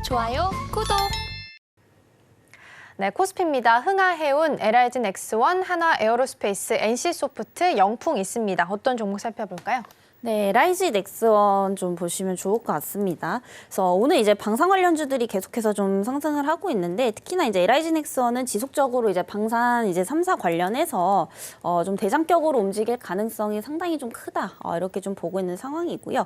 좋아요, 구독! 네, 코스피입니다. 흥하해운, LIG넥스원, 한화에어로스페이스, NC소프트, 영풍 있습니다. 어떤 종목 살펴볼까요? 네, LIG넥스원 좀 보시면 좋을 것 같습니다. 그래서 오늘 이제 방산 관련주들이 계속해서 좀 상승을 하고 있는데 특히나 이제 LIG넥스원은 지속적으로 이제 방산 이제 3사 관련해서 좀 대장격으로 움직일 가능성이 상당히 좀 크다. 이렇게 좀 보고 있는 상황이고요.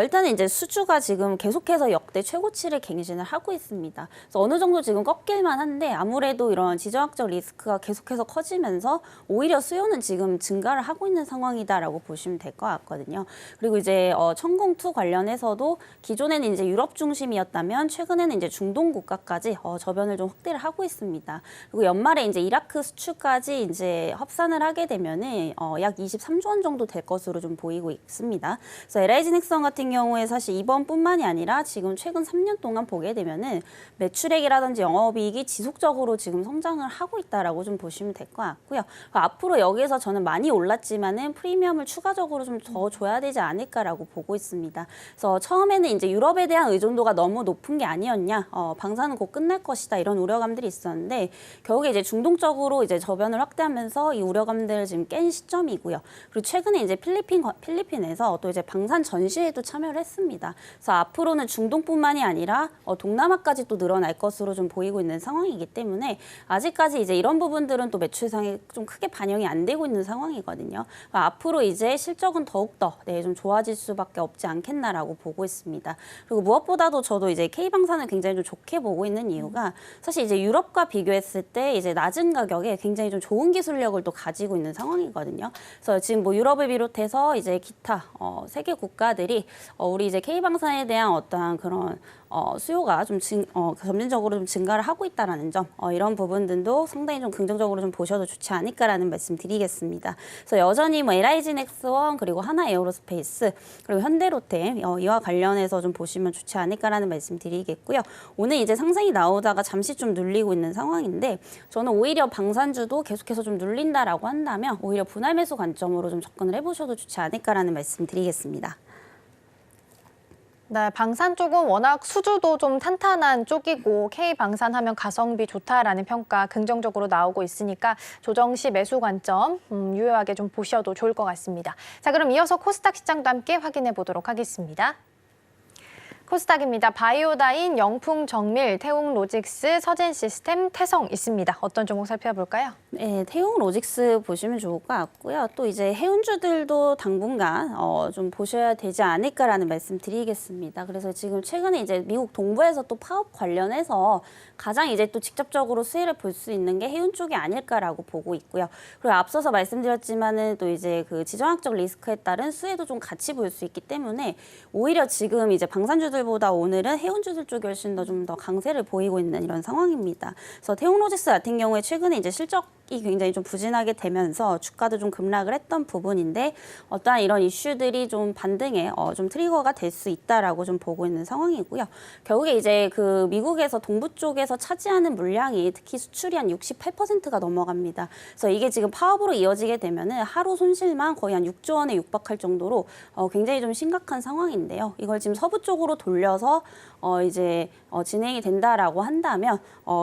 일단은 이제 수주가 지금 계속해서 역대 최고치를 갱신을 하고 있습니다. 그래서 어느 정도 지금 꺾일만 한데 아무래도 이런 지정학적 리스크가 계속해서 커지면서 오히려 수요는 지금 증가를 하고 있는 상황이다라고 보시면 될 것 같거든요. 그리고 이제 천공투 관련해서도 기존에는 이제 유럽 중심이었다면 최근에는 이제 중동 국가까지 저변을 좀 확대를 하고 있습니다. 그리고 연말에 이제 이라크 수출까지 이제 합산을 하게 되면은 약 23조 원 정도 될 것으로 좀 보이고 있습니다. 그래서 LIG넥스원 같은 경우에 사실 이번뿐만이 아니라 지금 최근 3년 동안 보게 되면은 매출액이라든지 영업이익이 지속적으로 지금 성장을 하고 있다라고 좀 보시면 될 것 같고요. 앞으로 여기에서 저는 많이 올랐지만은 프리미엄을 추가적으로 좀 더 줘야 되지 않을까라고 보고 있습니다. 그래서 처음에는 이제 유럽에 대한 의존도가 너무 높은 게 아니었냐, 방사는 곧 끝날 것이다 이런 우려감들이 있었는데 결국에 이제 중동적으로 이제 저변을 확대하면서 이 우려감들을 지금 깬 시점이고요. 그리고 최근에 이제 필리핀에서 또 이제 방산 전시회도 참여를 했습니다. 그래서 앞으로는 중동뿐만이 아니라 동남아까지 또 늘어날 것으로 좀 보이고 있는 상황이기 때문에 아직까지 이제 이런 부분들은 또 매출상에 좀 크게 반영이 안 되고 있는 상황이거든요. 앞으로 이제 실적은 더욱더 좀 좋아질 수밖에 없지 않겠나라고 보고 있습니다. 그리고 무엇보다도 저도 이제 K방산을 굉장히 좀 좋게 보고 있는 이유가 사실 이제 유럽과 비교했을 때 이제 낮은 가격에 굉장히 좀 좋은 기술력을 또 가지고 있는 상황이거든요. 그래서 지금 뭐 유럽을 비롯해서 이제 기타 세계 국가들이 우리 이제 K방산에 대한 어떠한 그런 수요가 좀 점진적으로 좀 증가를 하고 있다라는 점, 이런 부분들도 상당히 좀 긍정적으로 좀 보셔도 좋지 않을까라는 말씀 드리겠습니다. 그래서 여전히 뭐 LIG넥스원 그리고 한화에어로스페이스 그리고 현대로템 이와 관련해서 좀 보시면 좋지 않을까라는 말씀 드리겠고요. 오늘 이제 상승이 나오다가 잠시 좀 눌리고 있는 상황인데 저는 오히려 방산주도 계속해서 좀 눌린다라고 한다면 오히려 분할 매수 관점으로 좀 접근을 해보셔도 좋지 않을까라는 말씀 드리겠습니다. 네, 방산 쪽은 워낙 수주도 좀 탄탄한 쪽이고 K방산하면 가성비 좋다라는 평가 긍정적으로 나오고 있으니까 조정 시 매수 관점 유효하게 좀 보셔도 좋을 것 같습니다. 자, 그럼 이어서 코스닥 시장도 함께 확인해 보도록 하겠습니다. 코스닥입니다. 바이오다인, 영풍정밀, 태웅로직스, 서진시스템, 태성 있습니다. 어떤 종목 살펴볼까요? 네, 태웅로직스 보시면 좋을 것 같고요. 또 이제 해운주들도 당분간 좀 보셔야 되지 않을까라는 말씀 드리겠습니다. 그래서 지금 최근에 이제 미국 동부에서 또 파업 관련해서 가장 이제 또 직접적으로 수혜를 볼 수 있는 게 해운 쪽이 아닐까라고 보고 있고요. 그리고 앞서서 말씀드렸지만은 또 이제 그 지정학적 리스크에 따른 수혜도 좀 같이 볼 수 있기 때문에 오히려 지금 이제 방산주들보다 오늘은 해운주들 쪽이 훨씬 더 좀 더 강세를 보이고 있는 이런 상황입니다. 그래서 태웅로직스 같은 경우에 최근에 이제 실적이 굉장히 좀 부진하게 되면서 주가도 좀 급락을 했던 부분인데 어떠한 이런 이슈들이 좀 반등에 좀 트리거가 될 수 있다라고 좀 보고 있는 상황이고요. 결국에 이제 그 미국에서 동부 쪽에서 차지하는 물량이 특히 수출이 한 68%가 넘어갑니다. 그래서 이게 지금 파업으로 이어지게 되면은 하루 손실만 거의 한 6조 원에 육박할 정도로 굉장히 좀 심각한 상황인데요. 이걸 지금 서부 쪽으로 돌려서 이제 진행이 된다라고 한다면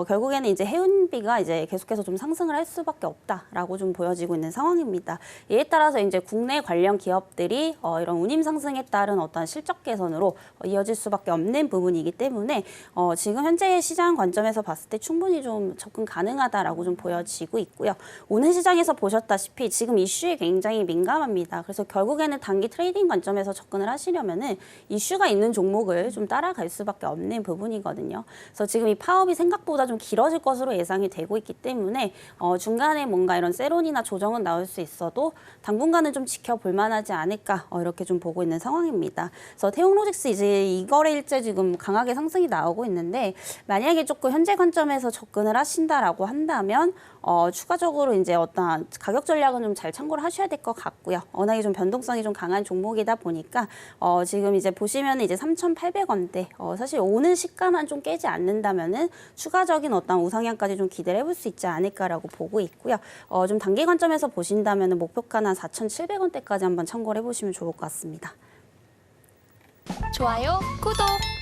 결국에는 이제 해운비가 이제 계속해서 좀 상승을 할 수밖에 없다라고 좀 보여지고 있는 상황입니다. 이에 따라서 이제 국내 관련 기업들이 이런 운임 상승에 따른 어떤 실적 개선으로 이어질 수밖에 없는 부분이기 때문에 지금 현재 시장 관점에서 봤을 때 충분히 좀 접근 가능하다라고 좀 보여지고 있고요. 오늘 시장에서 보셨다시피 지금 이슈에 굉장히 민감합니다. 그래서 결국에는 단기 트레이딩 관점에서 접근을 하시려면은 이슈가 있는 종목을 좀 따라갈 수밖에 없는 부분이거든요. 그래서 지금 이 파업이 생각보다 좀 길어질 것으로 예상이 되고 있기 때문에 중간에 뭔가 이런 세론이나 조정은 나올 수 있어도 당분간은 좀 지켜볼 만하지 않을까 이렇게 좀 보고 있는 상황입니다. 그래서 태웅로직스 이제 이거래일째 지금 강하게 상승이 나오고 있는데 만약에 조금 현재 관점에서 접근을 하신다라고 한다면 추가적으로 이제 어떤 가격 전략은 좀 잘 참고를 하셔야 될 것 같고요. 워낙에 좀 변동성이 좀 강한 종목이다 보니까 지금 이제 보시면 이제 3,800원대 사실 오는 시가만 좀 깨지 않는다면은 추가적인 어떤 우상향까지 좀 기대를 해볼 수 있지 않을까라고 보고 있고요. 좀 단기 관점에서 보신다면은 목표가는 4,700원대까지 한번 참고를 해보시면 좋을 것 같습니다. 좋아요, 구독!